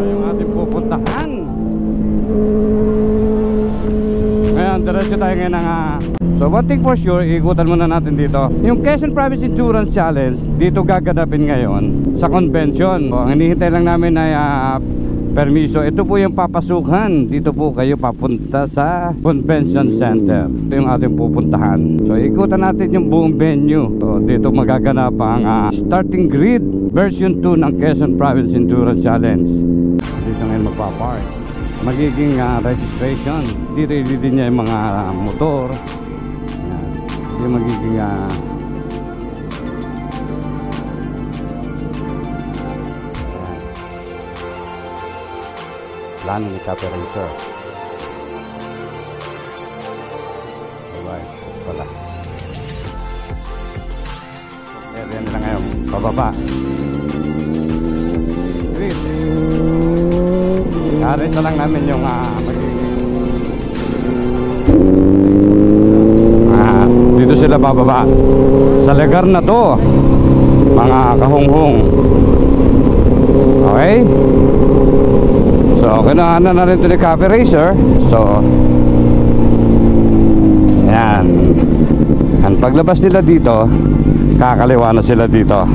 yung ating pupuntahan. Ngayon, diretso tayo ngayon ng so one thing for sure, ikutan muna natin dito yung Quezon Province Endurance Challenge. Dito gaganapin ngayon sa convention. So, ang hinihintay lang namin ay permiso. Ito po yung papasukan. Dito po kayo papunta sa convention center. Ito yung ating pupuntahan. So ikutan natin yung buong venue. So dito magaganap ang starting grid version 2 ng Quezon Province Endurance Challenge. Dito ngayon magpapark. Magiging registration. Dito din niya yung mga motor. Yung magiging plano ni Cafe Racer. Alright, pala. Area nila ngayon, pababa. Great. Karin na lang namin yung magiging dito sila bababa sa lugar na to, mga kahunghong. Okay, so kinaanan na rin ito ni Cafe Racer. So yan, ang paglabas nila dito, kakaliwa na sila dito.